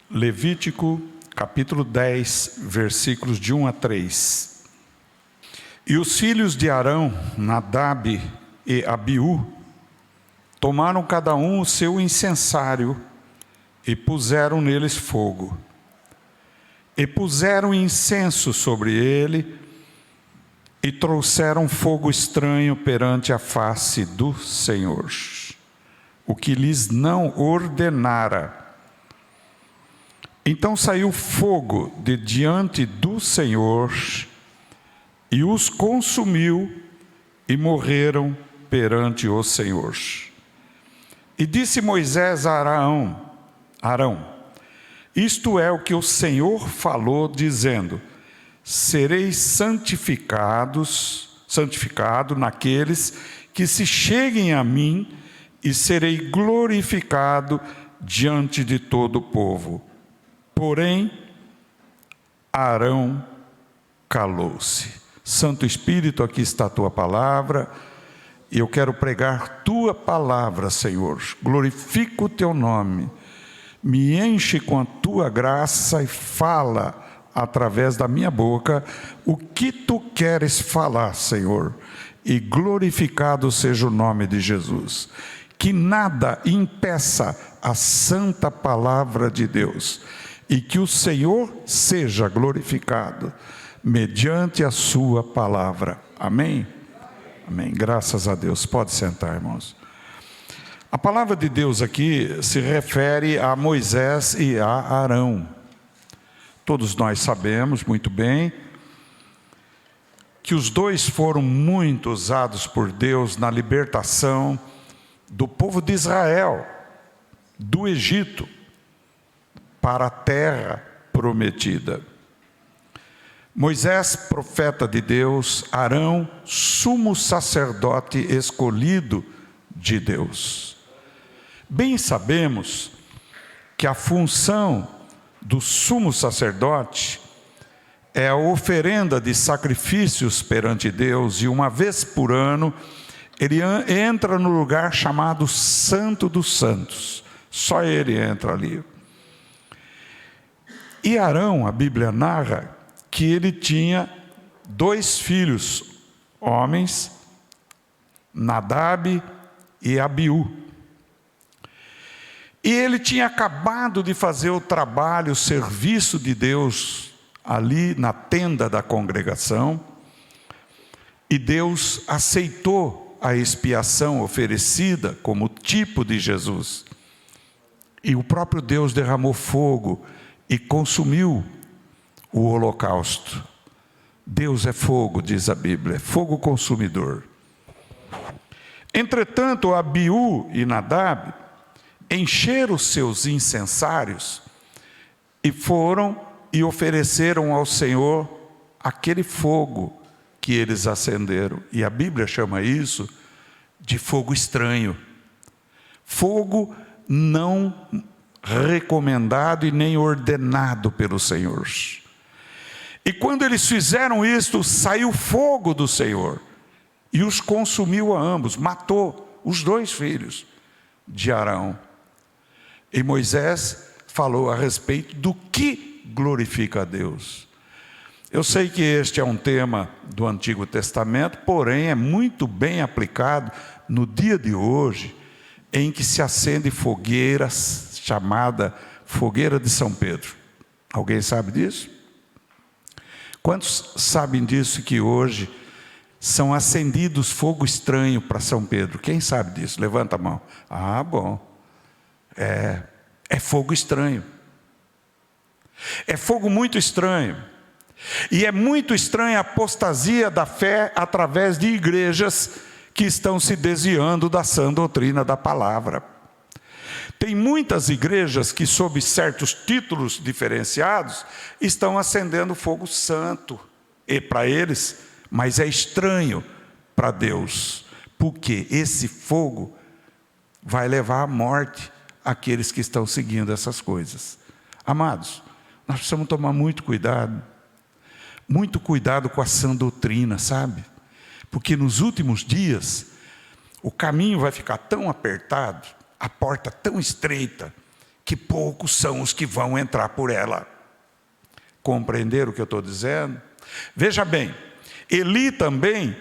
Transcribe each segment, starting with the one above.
Levítico, capítulo 10, versículos de 1 a 3. E os filhos de Arão, Nadab e Abiú, tomaram cada um o seu incensário e puseram neles fogo. E puseram incenso sobre ele e trouxeram fogo estranho perante a face do Senhor, o que lhes não ordenara. Então saiu fogo de diante do Senhor e os consumiu e morreram perante o Senhor. E disse Moisés a Arão, isto é o que o Senhor falou, dizendo: sereis santificado naqueles que se cheguem a mim, e serei glorificado diante de todo o povo. Porém, Arão calou-se. Santo Espírito, aqui está a tua palavra, e eu quero pregar tua palavra, Senhor. Glorifico o teu nome, me enche com a tua graça e fala através da minha boca o que tu queres falar, Senhor, e glorificado seja o nome de Jesus. Que nada impeça a santa palavra de Deus, e que o Senhor seja glorificado mediante a sua palavra. Amém? Amém. Graças a Deus. Pode sentar, irmãos. A palavra de Deus aqui se refere a Moisés e a Arão. Todos nós sabemos muito bem que os dois foram muito usados por Deus na libertação do povo de Israel, do Egito, para a terra prometida. Moisés, profeta de Deus; Arão, sumo sacerdote escolhido de Deus. Bem sabemos que a função do sumo sacerdote é a oferenda de sacrifícios perante Deus, e uma vez por ano ele entra no lugar chamado Santo dos Santos. Só ele entra ali. E Arão, a Bíblia narra que ele tinha 2 filhos, homens, Nadab e Abiú. E ele tinha acabado de fazer o trabalho, o serviço de Deus, ali na tenda da congregação, e Deus aceitou a expiação oferecida como tipo de Jesus. E o próprio Deus derramou fogo e consumiu o holocausto. Deus é fogo, diz a Bíblia, é fogo consumidor. Entretanto, Abiú e Nadab encheram os seus incensários e foram e ofereceram ao Senhor aquele fogo que eles acenderam. E a Bíblia chama isso de fogo estranho. Fogo não recomendado e nem ordenado pelo Senhor. E quando eles fizeram isto, saiu fogo do Senhor e os consumiu a ambos, matou os 2 filhos de Arão. E Moisés falou a respeito do que glorifica a Deus. Eu sei que este é um tema do Antigo Testamento, porém é muito bem aplicado no dia de hoje, em que se acende fogueiras, chamada fogueira de São Pedro. Alguém sabe disso? Quantos sabem disso, que hoje são acendidos fogo estranho para São Pedro? Quem sabe disso? Levanta a mão. Ah, bom. É fogo estranho. É fogo muito estranho. E é muito estranha a apostasia da fé através de igrejas que estão se desviando da sã doutrina da palavra. Tem muitas igrejas que, sob certos títulos diferenciados, estão acendendo fogo santo para eles, mas é estranho para Deus, porque esse fogo vai levar à morte aqueles que estão seguindo essas coisas. Amados, nós precisamos tomar muito cuidado com a sã doutrina, sabe? Porque nos últimos dias o caminho vai ficar tão apertado, a porta tão estreita, que poucos são os que vão entrar por ela. Compreenderam o que eu estou dizendo? Veja bem, Eli também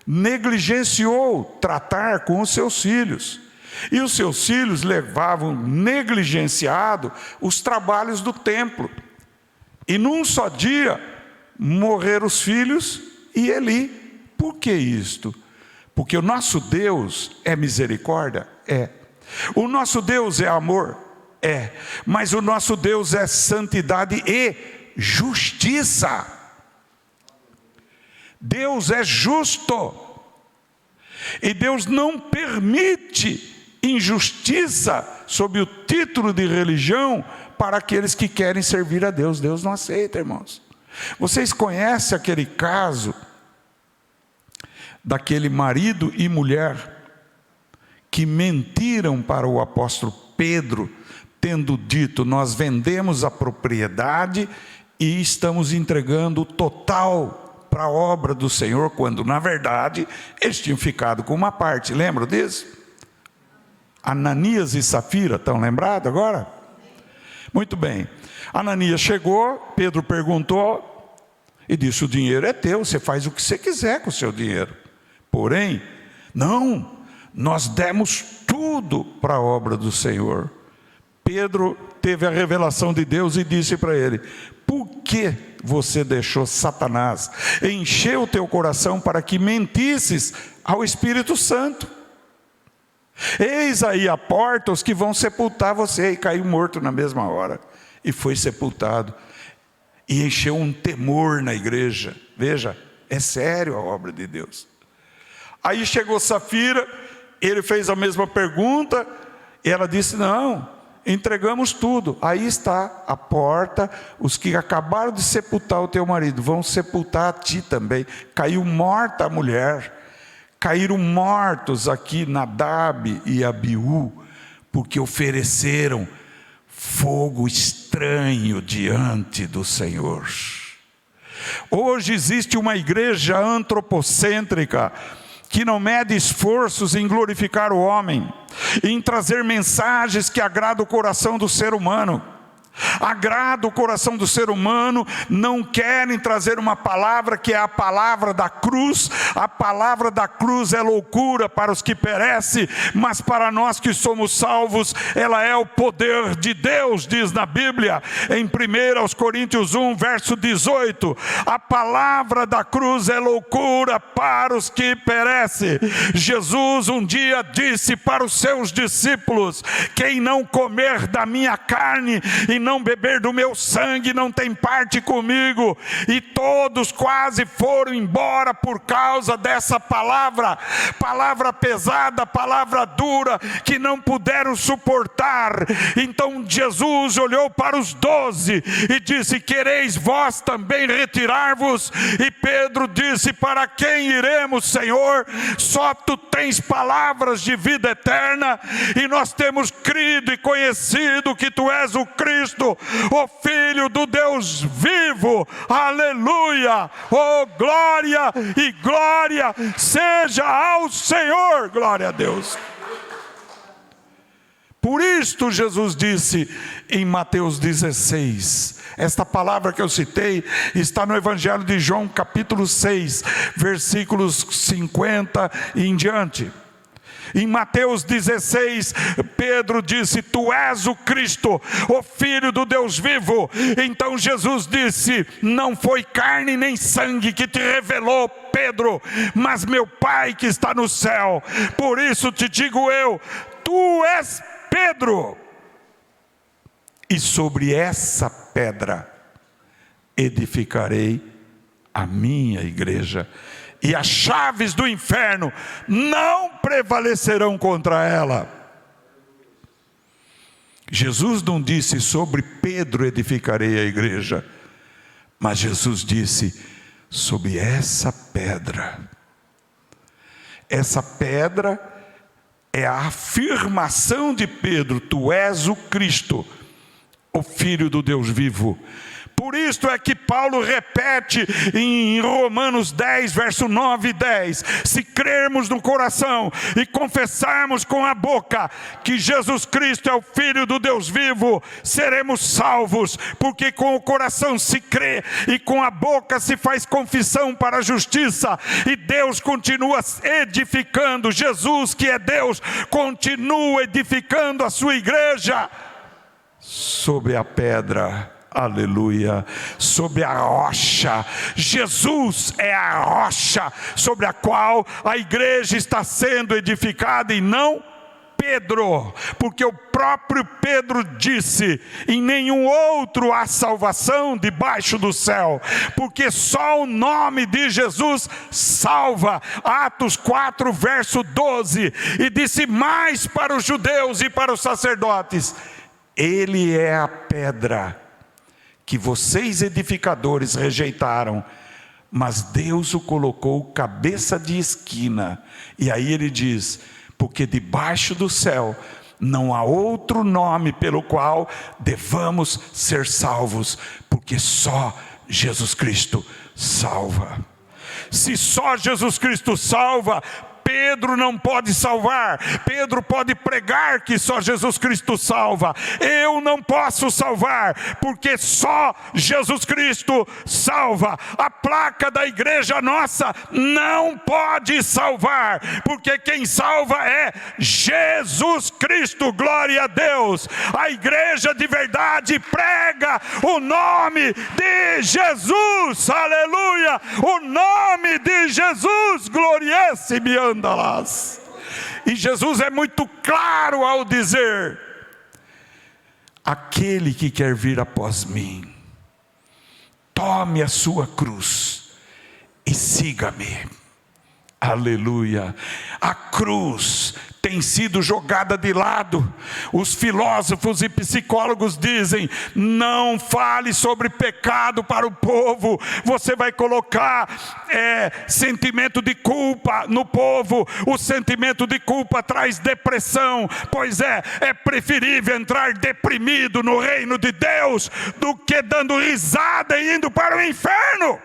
negligenciou tratar com os seus filhos. E os seus filhos levavam negligenciado os trabalhos do templo. E num só dia morreram os filhos e Eli. Por que isto? Porque o nosso Deus é misericórdia? É. O nosso Deus é amor? É. Mas o nosso Deus é santidade e justiça. Deus é justo. E Deus não permite injustiça sob o título de religião para aqueles que querem servir a Deus. Deus não aceita, irmãos. Vocês conhecem aquele caso daquele marido e mulher que mentiram para o apóstolo Pedro, tendo dito: nós vendemos a propriedade e estamos entregando o total para a obra do Senhor, quando na verdade eles tinham ficado com uma parte. Lembram disso? Ananias e Safira, estão lembrados agora? Muito bem. Ananias chegou, Pedro perguntou e disse: o dinheiro é teu, você faz o que você quiser com o seu dinheiro. Porém, não, nós demos tudo para a obra do Senhor. Pedro teve a revelação de Deus e disse para ele: por que você deixou Satanás encher o teu coração para que mentisses ao Espírito Santo? Eis aí a porta os que vão sepultar você. E caiu morto na mesma hora. E foi sepultado. E encheu um temor na igreja. Veja, é sério a obra de Deus. Aí chegou Safira, ele fez a mesma pergunta, e ela disse: não, entregamos tudo. Aí está a porta, os que acabaram de sepultar o teu marido vão sepultar a ti também. Caiu morta a mulher. Caíram mortos aqui Nadab e Abiú, porque ofereceram fogo estranho diante do Senhor. Hoje existe uma igreja antropocêntrica que não mede esforços em glorificar o homem, em trazer mensagens que agradam o coração do ser humano. Agrada o coração do ser humano, não querem trazer uma palavra que é a palavra da cruz. A palavra da cruz é loucura para os que perecem, mas para nós que somos salvos, ela é o poder de Deus, diz na Bíblia, em 1 Coríntios 1, verso 18, a palavra da cruz é loucura para os que perecem. Jesus um dia disse para os seus discípulos: quem não comer da minha carne e não beber do meu sangue não tem parte comigo. E todos quase foram embora por causa dessa palavra pesada, palavra dura, que não puderam suportar. Então Jesus olhou para os 12 e disse: quereis vós também retirar-vos? E Pedro disse: para quem iremos, Senhor? Só tu tens palavras de vida eterna, e nós temos crido e conhecido que tu és o Cristo, o Filho do Deus vivo. Aleluia! Oh, glória e glória seja ao Senhor. Glória a Deus. Por isto Jesus disse em Mateus 16, esta palavra que eu citei está no Evangelho de João capítulo 6, versículos 50 e em diante. Em Mateus 16, Pedro disse: tu és o Cristo, o Filho do Deus vivo. Então Jesus disse: não foi carne nem sangue que te revelou, Pedro, mas meu Pai que está no céu. Por isso te digo eu: tu és Pedro, e sobre essa pedra edificarei a minha igreja, e as chaves do inferno não prevalecerão contra ela. Jesus não disse: sobre Pedro edificarei a igreja, mas Jesus disse: sobre essa pedra. Essa pedra é a afirmação de Pedro: tu és o Cristo, o Filho do Deus vivo. Por isso é que Paulo repete em Romanos 10, verso 9 e 10: se crermos no coração e confessarmos com a boca que Jesus Cristo é o Filho do Deus vivo, seremos salvos. Porque com o coração se crê e com a boca se faz confissão para a justiça. E Deus continua edificando, Jesus que é Deus, continua edificando a sua igreja sobre a pedra, aleluia, sobre a rocha. Jesus é a rocha sobre a qual a igreja está sendo edificada, e não Pedro, porque o próprio Pedro disse: em nenhum outro há salvação debaixo do céu, porque só o nome de Jesus salva. Atos 4, verso 12, e disse mais para os judeus e para os sacerdotes: ele é a pedra que vocês edificadores rejeitaram, mas Deus o colocou cabeça de esquina. E aí ele diz: porque debaixo do céu não há outro nome pelo qual devamos ser salvos, porque só Jesus Cristo salva. Se só Jesus Cristo salva, Pedro não pode salvar. Pedro pode pregar que só Jesus Cristo salva. Eu não posso salvar, porque só Jesus Cristo salva. A placa da igreja nossa não pode salvar, porque quem salva é Jesus Cristo. Glória a Deus. A igreja de verdade prega o nome de Jesus, aleluia, o nome de Jesus. Gloriece-me, andalás. E Jesus é muito claro ao dizer: aquele que quer vir após mim, tome a sua cruz e siga-me. Aleluia. A cruz tem sido jogada de lado. Os filósofos e psicólogos dizem: não fale sobre pecado para o povo. Você vai colocar sentimento de culpa no povo. O sentimento de culpa traz depressão. Pois é preferível entrar deprimido no reino de Deus do que dando risada e indo para o inferno.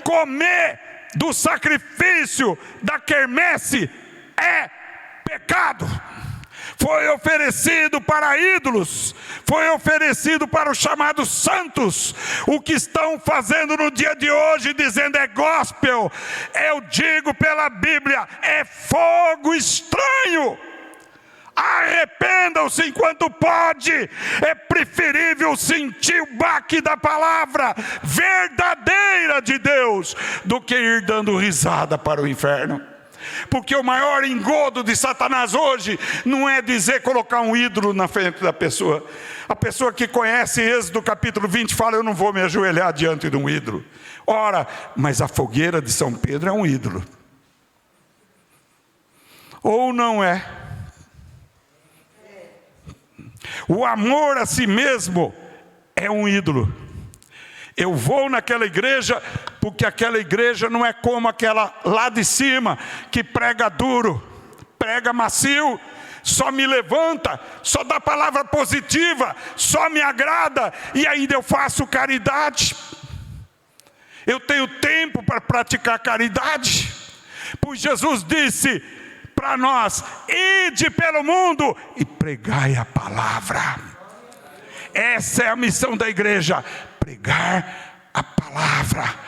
Comer do sacrifício da quermesse é pecado. Foi oferecido para ídolos, foi oferecido para os chamados santos. O que estão fazendo no dia de hoje, dizendo é gospel, eu digo pela Bíblia, é fogo estranho. Arrependam-se enquanto pode. É preferível sentir o baque da palavra verdadeira de Deus do que ir dando risada para o inferno. Porque o maior engodo de Satanás hoje não é dizer colocar um ídolo na frente da pessoa. A pessoa que conhece Êxodo capítulo 20 fala: eu não vou me ajoelhar diante de um ídolo. Ora, mas a fogueira de São Pedro é um ídolo. Ou não é? O amor a si mesmo é um ídolo. Eu vou naquela igreja porque aquela igreja não é como aquela lá de cima, que prega duro, prega macio, só me levanta, só dá palavra positiva, só me agrada, e ainda eu faço caridade. Eu tenho tempo para praticar caridade? Pois Jesus disse para nós: ide pelo mundo e pregai a palavra. Essa é a missão da igreja: pregar a palavra.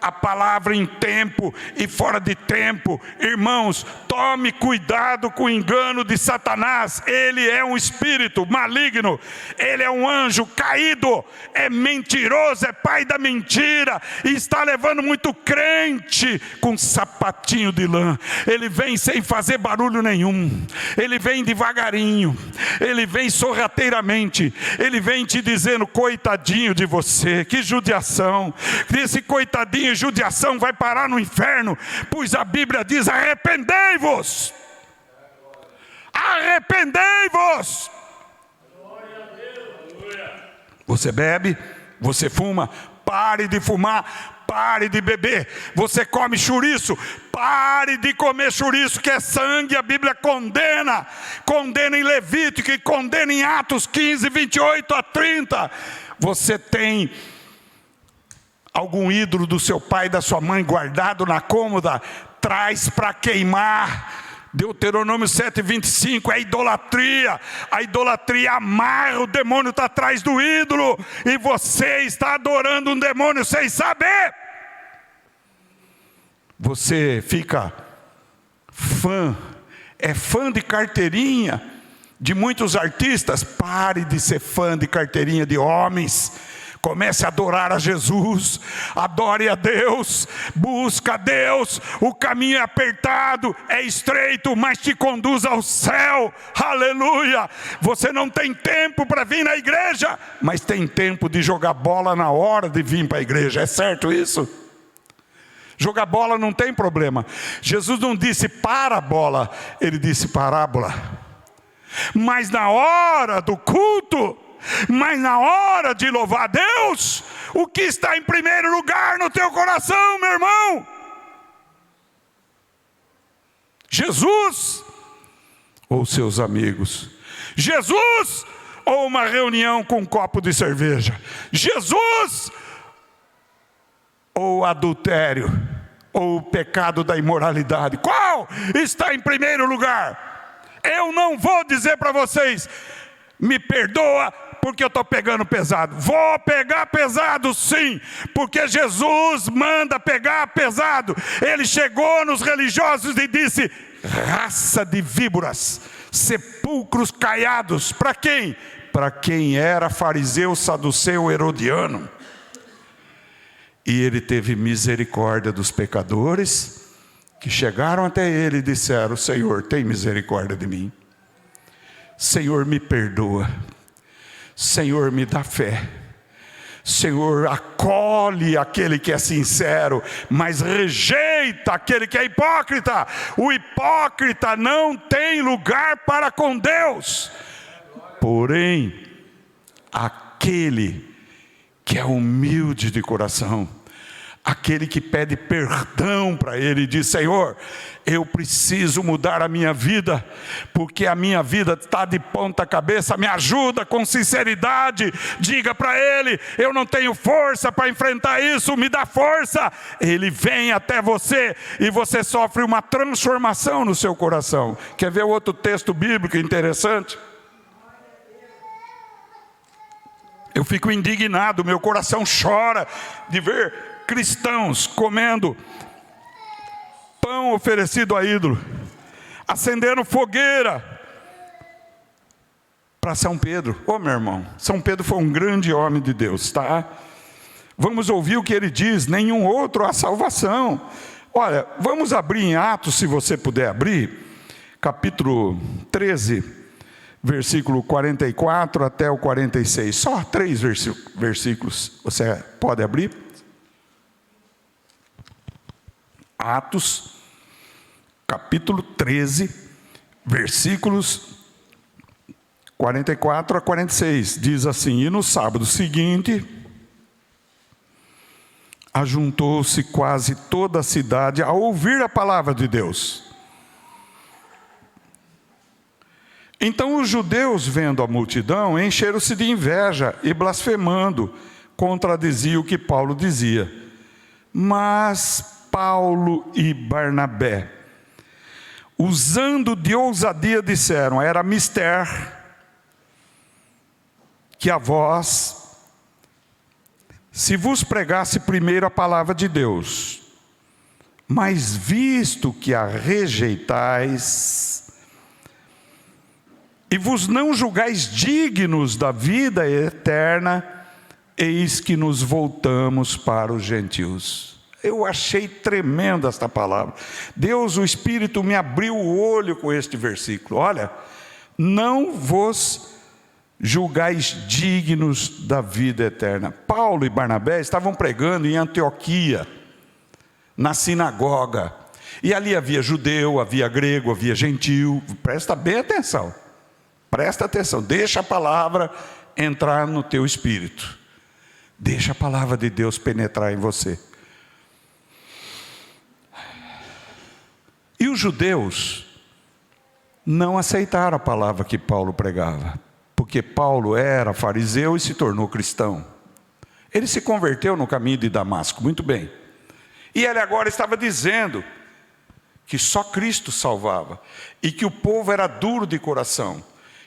A palavra em tempo e fora de tempo. Irmãos, tome cuidado com o engano de Satanás. Ele é um espírito maligno, ele é um anjo caído, é mentiroso, é pai da mentira, e está levando muito crente com sapatinho de lã. Ele vem sem fazer barulho nenhum, ele vem devagarinho, ele vem sorrateiramente, ele vem te dizendo: coitadinho de você, que judiação. Esse coitadinho, judiação, vai parar no inferno, pois a Bíblia diz: arrependei-vos, arrependei-vos. Você bebe, você fuma, pare de fumar, pare de beber. Você come chouriço, pare de comer chouriço, que é sangue. A Bíblia condena em Levítico e condena em Atos 15, 28 a 30. Você tem algum ídolo do seu pai, da sua mãe, guardado na cômoda? Traz para queimar. Deuteronômio 7:25, é idolatria. A idolatria amarra, o demônio está atrás do ídolo, e você está adorando um demônio sem saber. Você fica fã de carteirinha de muitos artistas. Pare de ser fã de carteirinha de homens. Comece a adorar a Jesus, adore a Deus, busca a Deus. O caminho é apertado, é estreito, mas te conduz ao céu. Aleluia! Você não tem tempo para vir na igreja, mas tem tempo de jogar bola na hora de vir para a igreja. É certo isso? Jogar bola não tem problema. Jesus não disse parábola, ele disse parábola. Mas na hora do culto, mas na hora de louvar a Deus, o que está em primeiro lugar no teu coração, meu irmão? Jesus ou seus amigos? Jesus ou uma reunião com um copo de cerveja? Jesus ou adultério? Ou o pecado da imoralidade? Qual está em primeiro lugar? Eu não vou dizer para vocês, me perdoa porque eu estou pegando pesado. Vou pegar pesado sim, porque Jesus manda pegar pesado. Ele chegou nos religiosos e disse: raça de víboras, sepulcros caiados. Para quem? Para quem era fariseu, saduceu, herodiano. E ele teve misericórdia dos pecadores que chegaram até ele e disseram: Senhor, tem misericórdia de mim. Senhor, me perdoa. Senhor, me dá fé. Senhor, acolhe aquele que é sincero, mas rejeita aquele que é hipócrita. O hipócrita não tem lugar para com Deus. Porém, aquele que é humilde de coração, aquele que pede perdão para Ele e diz: Senhor, eu preciso mudar a minha vida, porque a minha vida está de ponta cabeça, me ajuda com sinceridade. Diga para Ele: eu não tenho força para enfrentar isso, me dá força. Ele vem até você e você sofre uma transformação no seu coração. Quer ver outro texto bíblico interessante? Eu fico indignado, meu coração chora de ver cristãos comendo pão oferecido a ídolo, acendendo fogueira para São Pedro. Ô meu irmão, São Pedro foi um grande homem de Deus, tá? Vamos ouvir o que ele diz: nenhum outro há salvação. Olha, vamos abrir em Atos, se você puder abrir, capítulo 13, versículo 44 até o 46, só 3 versículos, você pode abrir? Atos, capítulo 13, versículos 44 a 46, diz assim: e no sábado seguinte, ajuntou-se quase toda a cidade a ouvir a palavra de Deus. Então os judeus, vendo a multidão, encheram-se de inveja e, blasfemando, contradiziam o que Paulo dizia. Mas Paulo e Barnabé, usando de ousadia, disseram: era mister que a vós se vos pregasse primeiro a palavra de Deus, mas visto que a rejeitais e vos não julgais dignos da vida eterna, eis que nos voltamos para os gentios. Eu achei tremenda esta palavra. Deus, o Espírito, me abriu o olho com este versículo. Olha, não vos julgais dignos da vida eterna. Paulo e Barnabé estavam pregando em Antioquia, na sinagoga. E ali havia judeu, havia grego, havia gentil. Presta bem atenção. Presta atenção, deixa a palavra entrar no teu espírito. Deixa a palavra de Deus penetrar em você. os judeus não aceitaram a palavra que Paulo pregava, porque Paulo era fariseu e se tornou cristão. Ele se converteu no caminho de Damasco, muito bem. E ele agora estava dizendo que só Cristo salvava, e que o povo era duro de coração,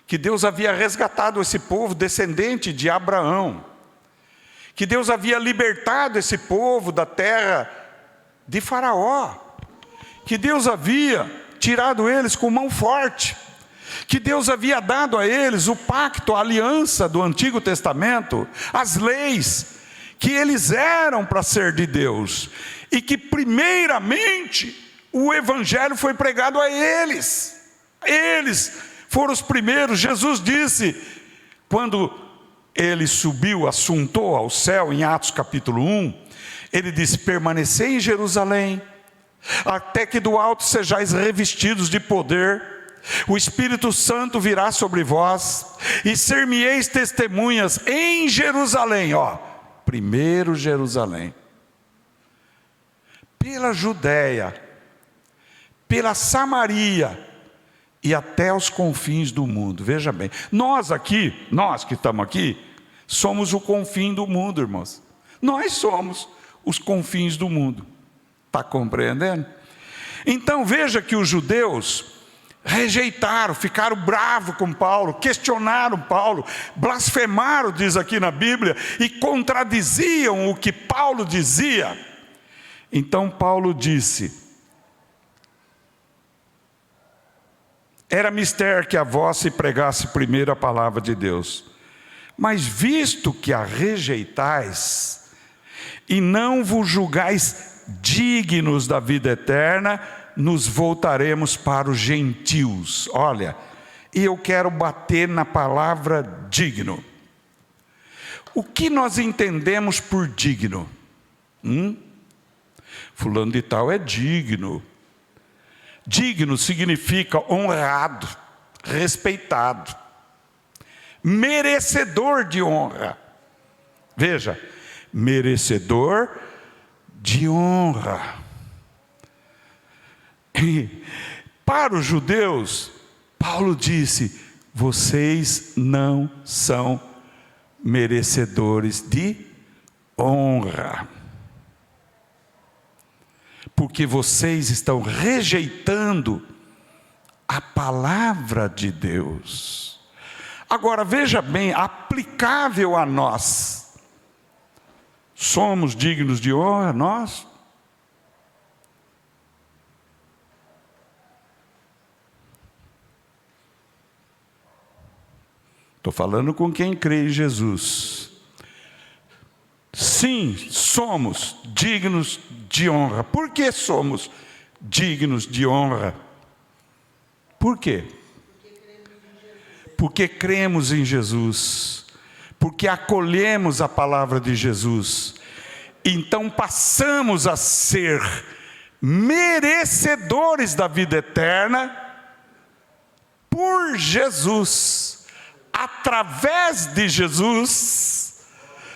que Deus havia resgatado esse povo descendente de Abraão, que Deus havia libertado esse povo da terra de Faraó, que Deus havia tirado eles com mão forte, que Deus havia dado a eles o pacto, a aliança do Antigo Testamento, as leis, que eles eram para ser de Deus, e que primeiramente o Evangelho foi pregado a eles. Eles foram os primeiros. Jesus disse, quando ele subiu, assuntou ao céu, em Atos capítulo 1, ele disse: permanecei em Jerusalém, até que do alto sejais revestidos de poder. O Espírito Santo virá sobre vós, e ser-me-eis testemunhas em Jerusalém, primeiro Jerusalém, pela Judéia, pela Samaria e até os confins do mundo. Veja bem, nós que estamos aqui, somos o confim do mundo, irmãos. Nós somos os confins do mundo. Está compreendendo? Então veja que os judeus rejeitaram, ficaram bravos com Paulo, questionaram Paulo, blasfemaram, diz aqui na Bíblia, e contradiziam o que Paulo dizia. Então Paulo disse: era mister que a vós se pregasse primeiro a palavra de Deus, mas visto que a rejeitais, e não vos julgais dignos da vida eterna, nos voltaremos para os gentios. Olha, e eu quero bater na palavra digno. O que nós entendemos por digno? Fulano de tal é digno. Digno significa honrado, respeitado, merecedor de honra. Veja, merecedor de honra. E para os judeus, Paulo disse: vocês não são merecedores de honra, porque vocês estão rejeitando a palavra de Deus. Agora veja bem, aplicável a nós, somos dignos de honra, nós? Estou falando com quem crê em Jesus. Sim, somos dignos de honra. Por que somos dignos de honra? Por quê? Porque cremos em Jesus. Porque acolhemos a palavra de Jesus. Então passamos a ser merecedores da vida eterna por Jesus, através de Jesus.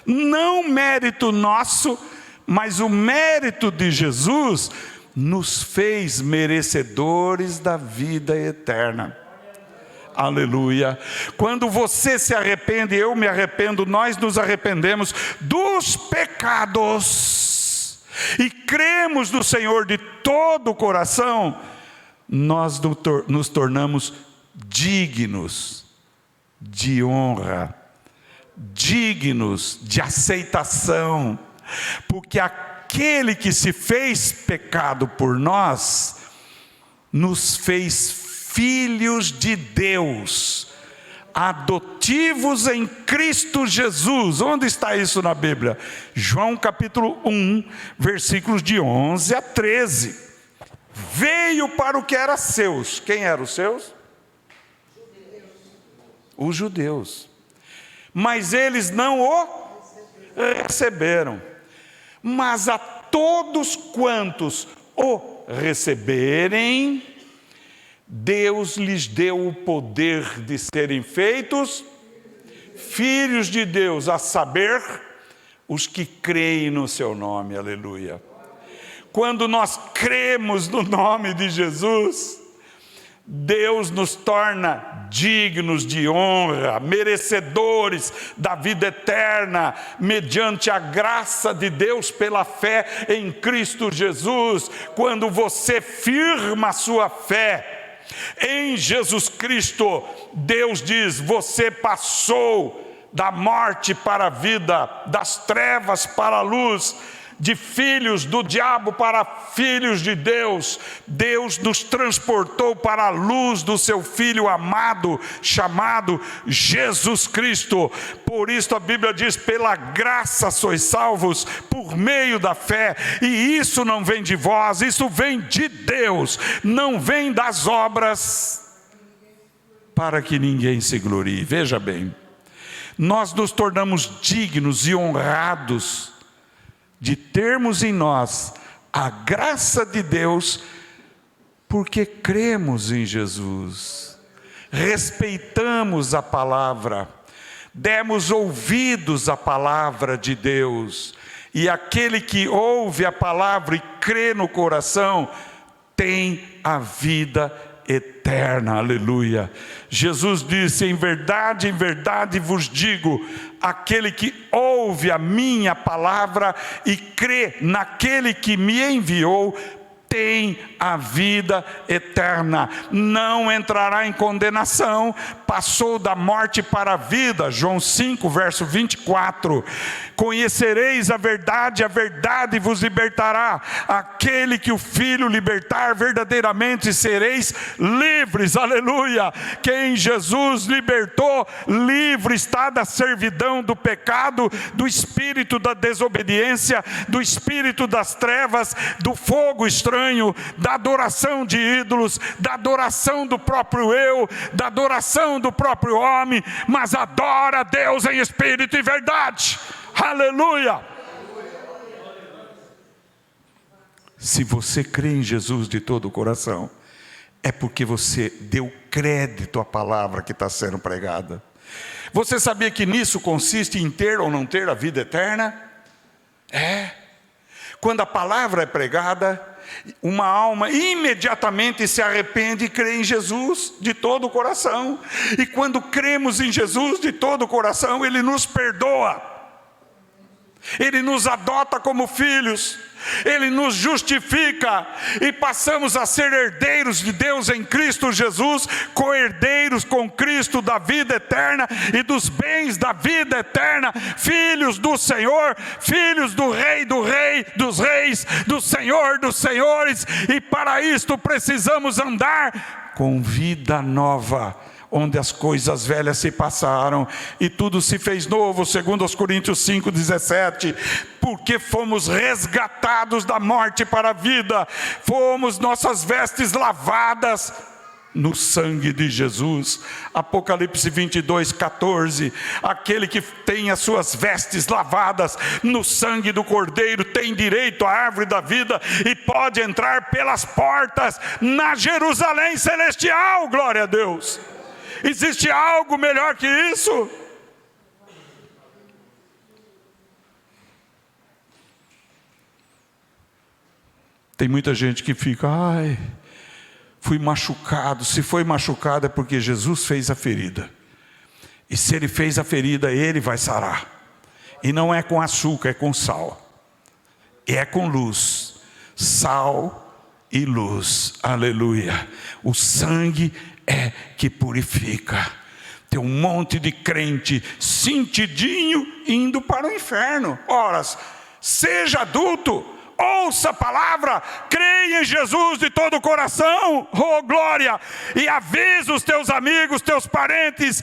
Não mérito nosso, mas o mérito de Jesus nos fez merecedores da vida eterna. Aleluia. Quando você se arrepende, eu me arrependo, nós nos arrependemos dos pecados e cremos no Senhor de todo o coração, nós nos tornamos dignos de honra, dignos de aceitação, porque aquele que se fez pecado por nós, nos fez filhos de Deus, adotivos em Cristo Jesus. Onde está isso na Bíblia? João capítulo 1, versículos de 11 a 13. Veio para o que era seus. Quem eram os seus? Os judeus. Mas eles não o receberam. Mas a todos quantos o receberem, Deus lhes deu o poder de serem feitos filhos de Deus, a saber, os que creem no seu nome. Aleluia. Quando nós cremos no nome de Jesus, Deus nos torna dignos de honra, merecedores da vida eterna, mediante a graça de Deus pela fé em Cristo Jesus. Quando você firma a sua fé em Jesus Cristo, Deus diz: você passou da morte para a vida, das trevas para a luz, de filhos do diabo para filhos de Deus. Deus nos transportou para a luz do seu Filho amado, chamado Jesus Cristo. Por isso a Bíblia diz: pela graça sois salvos, por meio da fé. E isso não vem de vós, isso vem de Deus, não vem das obras, para que ninguém se glorie. Veja bem, nós nos tornamos dignos e honrados de termos em nós a graça de Deus, porque cremos em Jesus, respeitamos a palavra, demos ouvidos à palavra de Deus, e aquele que ouve a palavra e crê no coração, tem a vida eterna, aleluia. Jesus disse: em verdade vos digo, aquele que ouve a minha palavra e crê naquele que me enviou, tem a vida eterna, não entrará em condenação, passou da morte para a vida. João 5, verso 24. Conhecereis a verdade vos libertará. Aquele que o Filho libertar, verdadeiramente sereis livres, aleluia. Quem Jesus libertou, livre está da servidão do pecado, do espírito da desobediência, do espírito das trevas, do fogo estranho, da adoração de ídolos, da adoração do próprio eu, da adoração do próprio homem, mas adora a Deus em espírito e verdade, aleluia. Se você crê em Jesus de todo o coração, é porque você deu crédito à palavra que está sendo pregada. Você sabia que nisso consiste em ter ou não ter a vida eterna? Quando a palavra é pregada, uma alma imediatamente se arrepende e crê em Jesus de todo o coração. E quando cremos em Jesus de todo o coração, Ele nos perdoa, Ele nos adota como filhos, Ele nos justifica, e passamos a ser herdeiros de Deus em Cristo Jesus, co-herdeiros com Cristo da vida eterna e dos bens da vida eterna, filhos do Senhor, filhos do Rei dos reis, do Senhor dos senhores. E para isto precisamos andar com vida nova, onde as coisas velhas se passaram e tudo se fez novo, segundo aos Coríntios 5:17, porque fomos resgatados da morte para a vida, fomos nossas vestes lavadas no sangue de Jesus. Apocalipse 22:14, aquele que tem as suas vestes lavadas no sangue do Cordeiro, tem direito à árvore da vida e pode entrar pelas portas na Jerusalém celestial, glória a Deus. Existe algo melhor que isso? Tem muita gente que fica: fui machucado. Se foi machucado é porque Jesus fez a ferida. E se Ele fez a ferida, Ele vai sarar. E não é com açúcar, é com sal. E é com luz. Sal e luz, aleluia. O sangue é que purifica. Tem um monte de crente sentidinho indo para o inferno. Ora, seja adulto, ouça a palavra, creia em Jesus de todo o coração, oh glória, e avisa os teus amigos, teus parentes,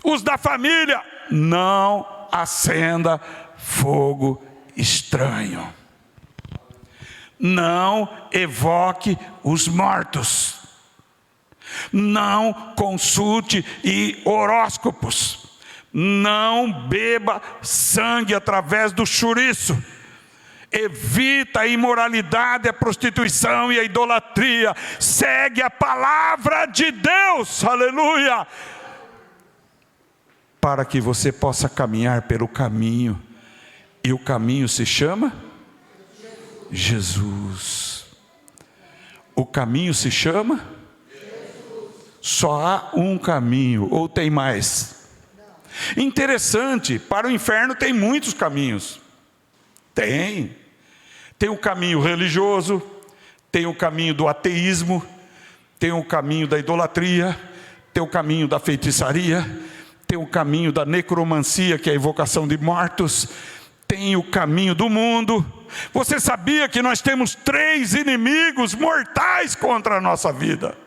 os da família: não acenda fogo estranho, não evoque os mortos, não consulte horóscopos, não beba sangue através do chouriço, evita a imoralidade, a prostituição e a idolatria, segue a palavra de Deus, aleluia, para que você possa caminhar pelo caminho. E o caminho se chama Jesus. O caminho se chama? Só há um caminho, ou tem mais? Interessante, para o inferno tem muitos caminhos. Tem o caminho religioso, tem o caminho do ateísmo, tem o caminho da idolatria, tem o caminho da feitiçaria, tem o caminho da necromancia, que é a invocação de mortos, tem o caminho do mundo. Você sabia que nós temos 3 inimigos mortais contra a nossa vida?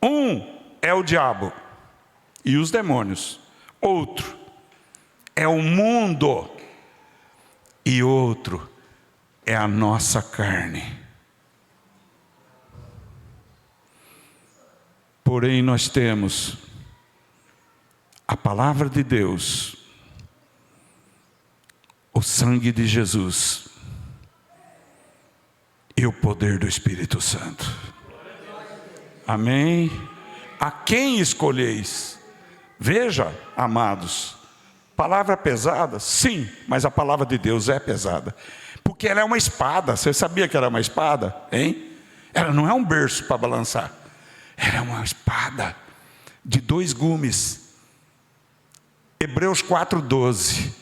Um é o diabo e os demônios. Outro é o mundo. E outro é a nossa carne. Porém, nós temos a palavra de Deus, o sangue de Jesus e o poder do Espírito Santo. Amém? A quem escolheis? Veja, amados, palavra pesada, sim, mas a palavra de Deus é pesada, porque ela é uma espada. Você sabia que era uma espada, hein? Ela não é um berço para balançar, ela é uma espada de 2 gumes. Hebreus 4:12,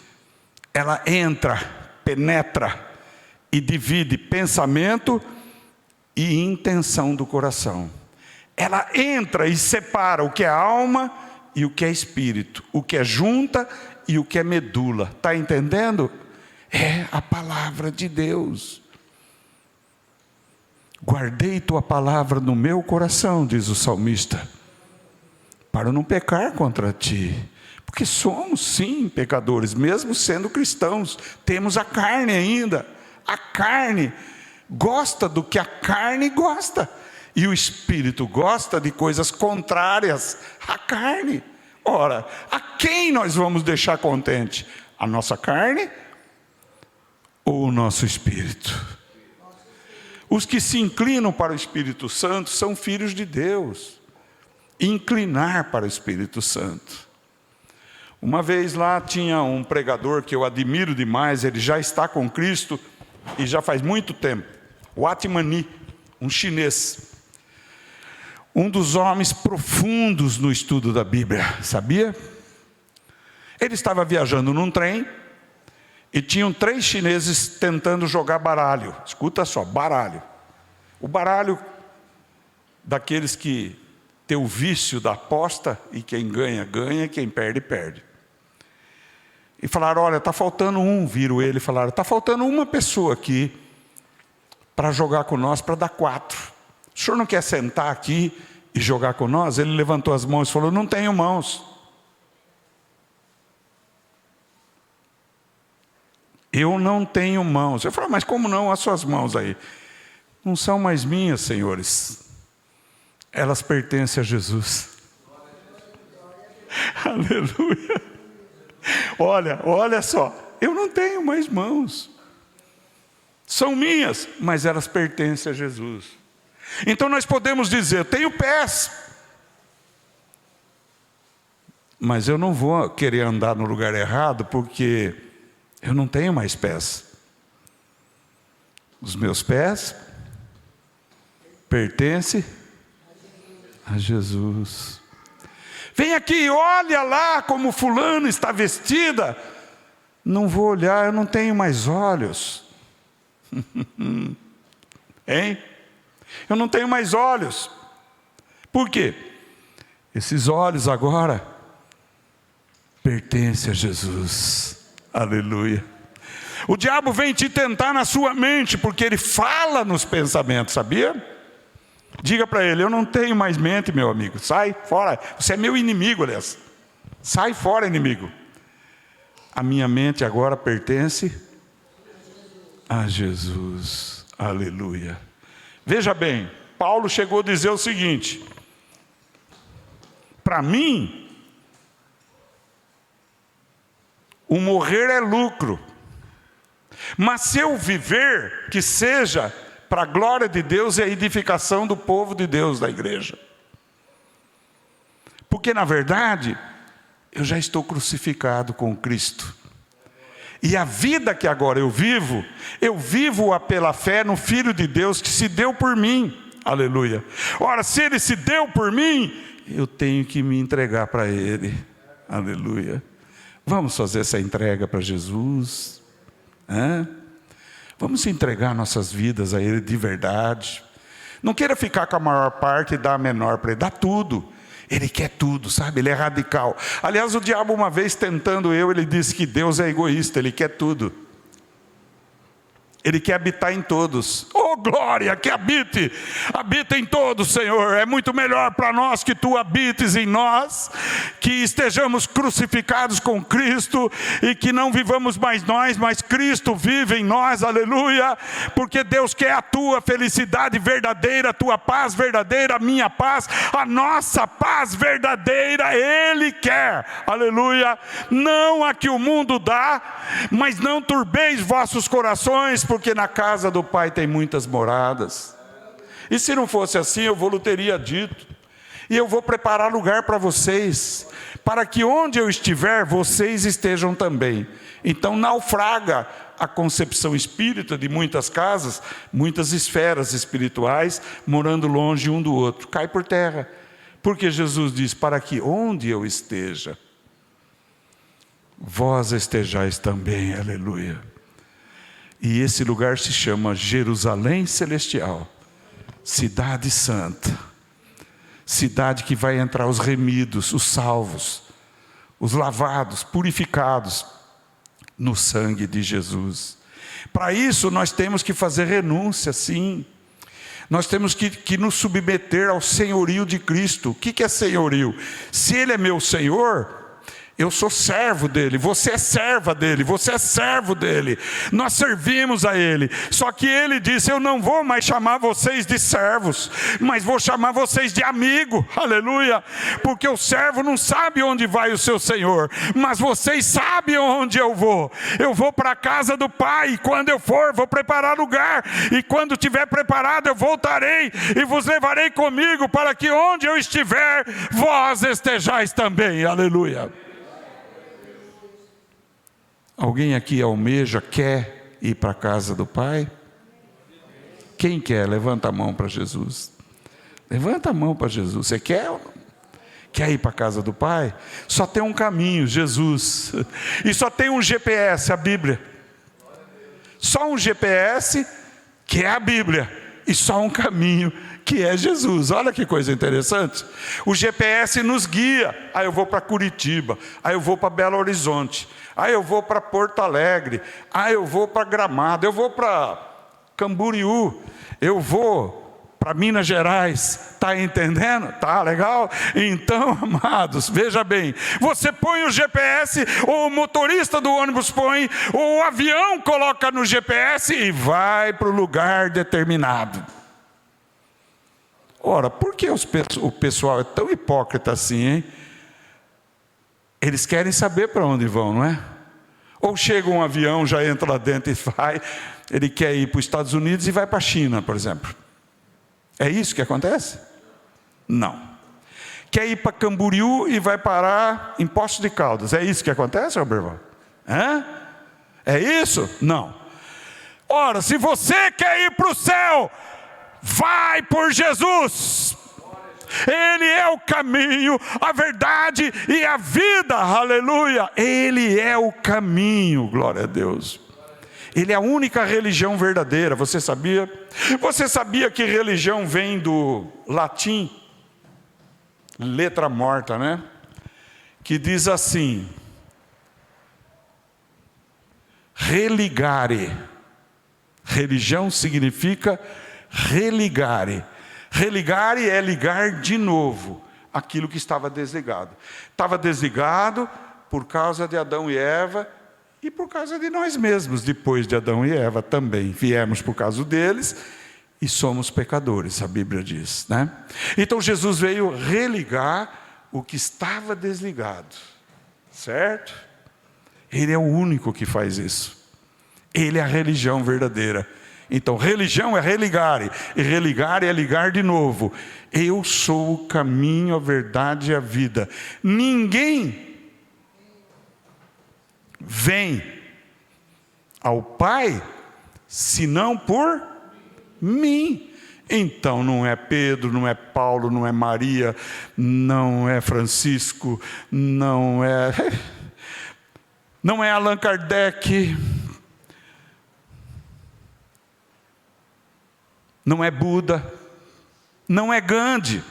ela entra, penetra e divide pensamento e intenção do coração. Ela entra e separa o que é alma e o que é espírito, o que é junta e o que é medula. Está entendendo? É a palavra de Deus. Guardei tua palavra no meu coração, diz o salmista, para não pecar contra ti. Porque somos sim pecadores, mesmo sendo cristãos, temos a carne ainda. A carne gosta do que a carne gosta, e o espírito gosta de coisas contrárias à carne. Ora, a quem nós vamos deixar contente? A nossa carne ou o nosso espírito? Os que se inclinam para o Espírito Santo são filhos de Deus. Inclinar para o Espírito Santo. Uma vez lá tinha um pregador que eu admiro demais, ele já está com Cristo e já faz muito tempo, Wat Mani, um chinês, um dos homens profundos no estudo da Bíblia, sabia? Ele estava viajando num trem e tinham 3 chineses tentando jogar baralho. Escuta só, baralho. O baralho daqueles que tem o vício da aposta, e quem ganha, ganha, quem perde, perde. E falaram, olha, está faltando um, viram ele e falaram, está faltando uma pessoa aqui para jogar com nós, para dar 4. O senhor não quer sentar aqui e jogar com nós? Ele levantou as mãos e falou, não tenho mãos. Eu não tenho mãos. Eu falei, mas como não? As suas mãos aí. Não são mais minhas, senhores. Elas pertencem a Jesus. Aleluia. Olha só. Eu não tenho mais mãos. São minhas, mas elas pertencem a Jesus. Então nós podemos dizer, tenho pés, mas eu não vou querer andar no lugar errado, porque eu não tenho mais pés. Os meus pés pertencem a Jesus. Vem aqui, olha lá como fulano está vestida. Não vou olhar, eu não tenho mais olhos. Hein? Eu não tenho mais olhos. Por quê? Esses olhos agora pertencem a Jesus. Aleluia. O diabo vem te tentar na sua mente, porque ele fala nos pensamentos, sabia? Diga para ele, eu não tenho mais mente, meu amigo. Sai fora, você é meu inimigo, aliás. Sai fora, inimigo. A minha mente agora pertence a Jesus. Aleluia. Veja bem, Paulo chegou a dizer o seguinte, para mim, o morrer é lucro, mas se eu viver, que seja para a glória de Deus e a edificação do povo de Deus, da igreja. Porque na verdade, eu já estou crucificado com Cristo. E a vida que agora eu vivo-a pela fé no Filho de Deus que se deu por mim. Aleluia. Ora, se Ele se deu por mim, eu tenho que me entregar para Ele. Aleluia. Vamos fazer essa entrega para Jesus. Vamos entregar nossas vidas a Ele de verdade. Não queira ficar com a maior parte e dar a menor para Ele. Dá tudo. Ele quer tudo, sabe? Ele é radical. Aliás, o diabo uma vez tentando ele disse que Deus é egoísta. Ele quer tudo. Ele quer habitar em todos. Oh glória, que habita em todos, Senhor. É muito melhor para nós que Tu habites em nós, que estejamos crucificados com Cristo e que não vivamos mais nós, mas Cristo vive em nós, aleluia. Porque Deus quer a Tua felicidade verdadeira, a Tua paz verdadeira, a minha paz, a nossa paz verdadeira, Ele quer, aleluia. Não a que o mundo dá, mas não turbeis vossos corações, porque na casa do Pai tem muitas moradas. E se não fosse assim, eu vou teria dito. E eu vou preparar lugar para vocês, para que onde eu estiver, vocês estejam também. Então naufraga a concepção espírita de muitas casas, muitas esferas espirituais, morando longe um do outro. Cai por terra. Porque Jesus diz, para que onde eu esteja, vós estejais também, aleluia. E esse lugar se chama Jerusalém Celestial, Cidade Santa, cidade que vai entrar os remidos, os salvos, os lavados, purificados no sangue de Jesus. Para isso nós temos que fazer renúncia, sim. Nós temos que nos submeter ao senhorio de Cristo. O que é senhorio? Se Ele é meu Senhor, eu sou servo dele, você é serva dele, você é servo dele. Nós servimos a Ele. Só que Ele disse, eu não vou mais chamar vocês de servos, mas vou chamar vocês de amigo, aleluia. Porque o servo não sabe onde vai o seu Senhor, mas vocês sabem onde eu vou. Eu vou para a casa do Pai, e quando eu for, vou preparar lugar. E quando tiver preparado, eu voltarei e vos levarei comigo, para que onde eu estiver, vós estejais também, aleluia. Alguém aqui almeja, quer ir para a casa do Pai? Quem quer? Levanta a mão para Jesus. Levanta a mão para Jesus. Você quer? Quer ir para a casa do Pai? Só tem um caminho, Jesus. E só tem um GPS, a Bíblia. Só um GPS, que é a Bíblia. E só um caminho, que é Jesus. Olha que coisa interessante. O GPS nos guia. Aí eu vou para Curitiba, aí eu vou para Belo Horizonte, aí eu vou para Porto Alegre, aí eu vou para Gramado, eu vou para Camboriú, eu vou para Minas Gerais. Está entendendo? Tá legal? Então, amados, veja bem, você põe o GPS, ou o motorista do ônibus põe, ou o avião coloca no GPS e vai para o lugar determinado. Ora, por que o pessoal é tão hipócrita assim, hein? Eles querem saber para onde vão, não é? Ou chega um avião, já entra lá dentro e vai, ele quer ir para os Estados Unidos e vai para a China, por exemplo. É isso que acontece? Não. Quer ir para Camboriú e vai parar em Poços de Caldas. É isso que acontece, Alberval? É isso? Não. Ora, se você quer ir para o céu, vai por Jesus. Ele é o caminho, a verdade e a vida, aleluia. Ele é o caminho, glória a Deus. Ele é a única religião verdadeira, você sabia? Você sabia que religião vem do latim? Letra morta, né? Que diz assim: religare. Religião significa religare. Religare é ligar de novo aquilo que estava desligado. Estava desligado por causa de Adão e Eva e por causa de nós mesmos. Depois de Adão e Eva também viemos por causa deles e somos pecadores, a Bíblia diz, né? Então Jesus veio religar o que estava desligado, certo? Ele é o único que faz isso. Ele é a religião verdadeira. Então, religião é religar, e religar é ligar de novo. Eu sou o caminho, a verdade e a vida. Ninguém vem ao Pai, senão por mim. Então não é Pedro, não é Paulo, não é Maria, não é Francisco, não é Allan Kardec, não é Buda, não é Gandhi.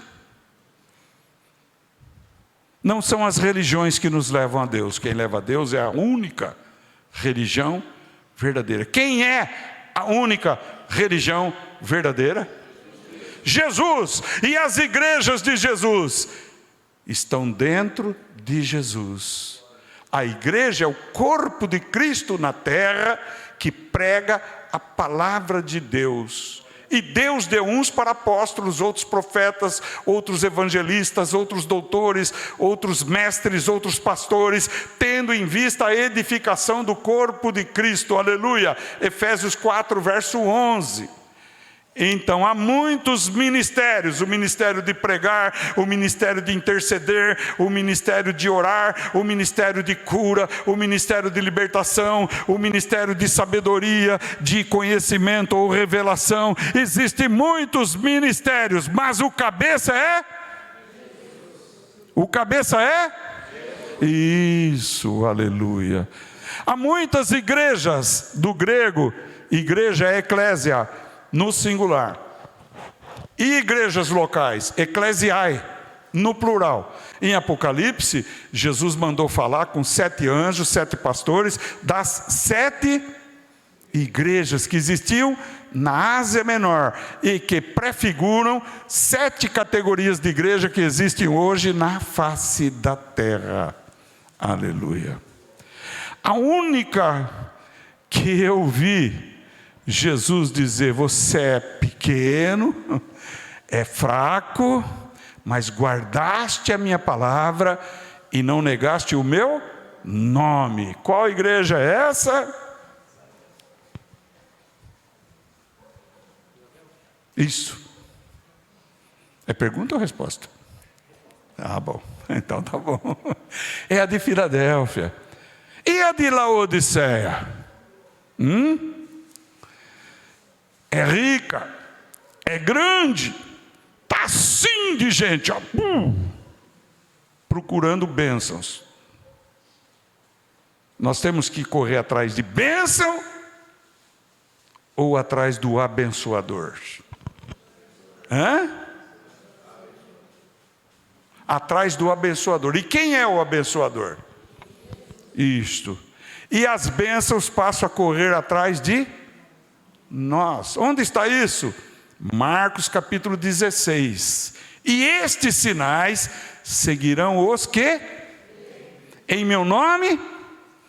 Não são as religiões que nos levam a Deus. Quem leva a Deus é a única religião verdadeira. Quem é a única religião verdadeira? Jesus. E as igrejas de Jesus estão dentro de Jesus. A igreja é o corpo de Cristo na terra que prega a palavra de Deus. E Deus deu uns para apóstolos, outros profetas, outros evangelistas, outros doutores, outros mestres, outros pastores, tendo em vista a edificação do corpo de Cristo. Aleluia! Efésios 4, verso 11. Então, há muitos ministérios: o ministério de pregar, o ministério de interceder, o ministério de orar, o ministério de cura, o ministério de libertação, o ministério de sabedoria, de conhecimento ou revelação. Existem muitos ministérios, mas o cabeça é? O cabeça é? Isso, aleluia. Há muitas igrejas, do grego, igreja é eclésia, no singular, e igrejas locais, eclesiai, no plural. Em Apocalipse, Jesus mandou falar com 7 anjos, 7 pastores, das 7 igrejas que existiam na Ásia Menor, e que prefiguram 7 categorias de igreja que existem hoje na face da terra. Aleluia. A única que eu vi Jesus dizer: você é pequeno, é fraco, mas guardaste a minha palavra e não negaste o meu nome. Qual igreja é essa? Isso. É pergunta ou resposta? Ah, bom. Então tá bom. É a de Filadélfia. E a de Laodiceia? É rica, é grande, está assim de gente, ó, procurando bênçãos. Nós temos que correr atrás de bênção ou atrás do abençoador? Atrás do abençoador. E quem é o abençoador? Isto. E as bênçãos passam a correr atrás de nós. Onde está isso? Marcos capítulo 16. E estes sinais seguirão os que? Em meu nome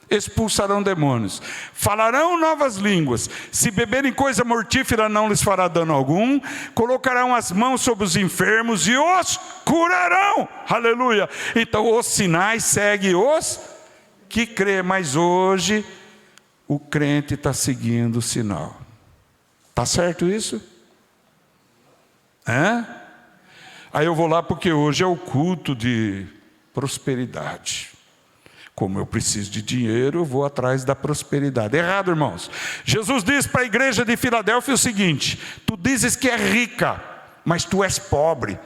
expulsarão demônios, falarão novas línguas, se beberem coisa mortífera não lhes fará dano algum, colocarão as mãos sobre os enfermos e os curarão. Aleluia. Então os sinais seguem os que crê. Mas hoje o crente está seguindo o sinal. Está certo isso? Aí eu vou lá porque hoje é o culto de prosperidade. Como eu preciso de dinheiro, eu vou atrás da prosperidade. Errado, irmãos. Jesus diz para a igreja de Filadélfia o seguinte: tu dizes que é rica, mas tu és pobre.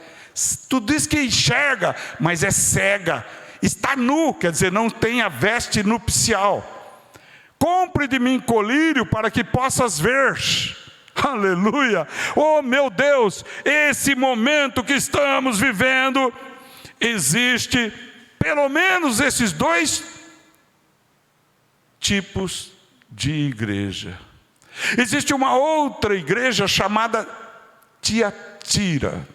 Tu dizes que enxerga, mas é cega. Está nu, quer dizer, não tem a veste nupcial. Compre de mim colírio para que possas ver. Aleluia. Oh meu Deus, esse momento que estamos vivendo, existe pelo menos esses 2 tipos de igreja. Existe uma outra igreja chamada Tiatira.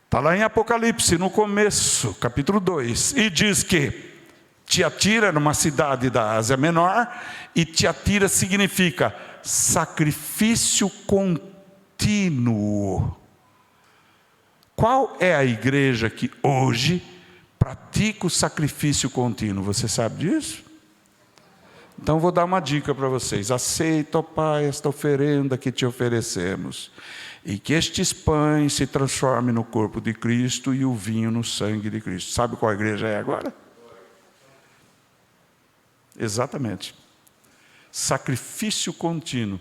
Está lá em Apocalipse, no começo, capítulo 2. E diz que Tiatira era uma cidade da Ásia Menor. E Tiatira significa sacrifício contínuo. Qual é a igreja que hoje pratica o sacrifício contínuo? Você sabe disso? Então vou dar uma dica para vocês. Aceita, ó Pai, esta oferenda que te oferecemos, e que estes pães se transformem no corpo de Cristo e o vinho no sangue de Cristo. Sabe qual igreja é agora? Exatamente. sacrifício contínuo.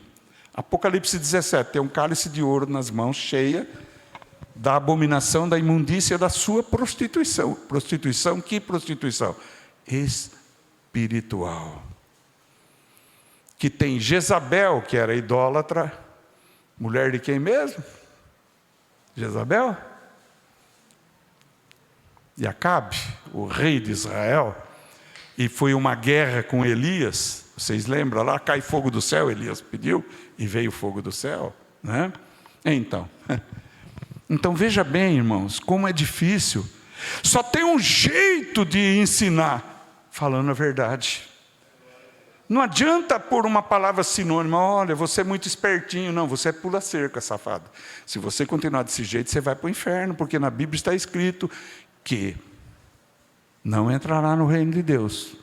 Apocalipse 17, tem um cálice de ouro nas mãos, cheia da abominação, da imundícia da sua prostituição. Prostituição, que prostituição? Espiritual. Que tem Jezabel, que era idólatra, mulher de quem mesmo? Jezabel? E Acabe, o rei de Israel, e foi uma guerra com Elias. Vocês lembram lá? Cai fogo do céu, Elias pediu, e veio fogo do céu, né? Então veja bem, irmãos, como é difícil. Só tem um jeito de ensinar, falando a verdade. Não adianta pôr uma palavra sinônima, olha, você é muito espertinho. Não, você é pula cerca, safado. Se você continuar desse jeito, você vai para o inferno, porque na Bíblia está escrito que não entrará no reino de Deus.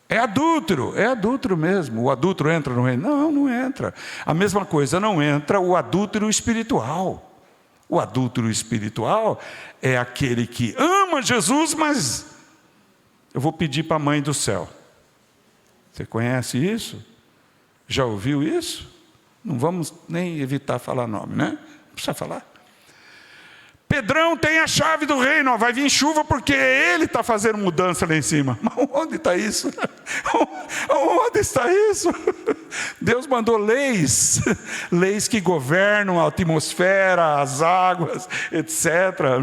É adúltero mesmo. O adúltero entra no reino? Não, não entra. A mesma coisa, não entra o adúltero espiritual. O adúltero espiritual é aquele que ama Jesus, mas eu vou pedir para a mãe do céu. Você conhece isso? Já ouviu isso? Não vamos nem evitar falar nome, né? Não precisa falar. Pedrão tem a chave do reino, vai vir chuva porque ele está fazendo mudança lá em cima. Mas onde está isso? Onde está isso? Deus mandou leis que governam a atmosfera, as águas, etc.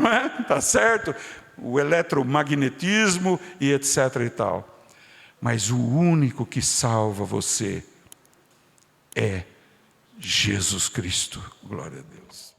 Não é? Está certo? O eletromagnetismo e etc. e tal. Mas o único que salva você é Jesus Cristo. Glória a Deus.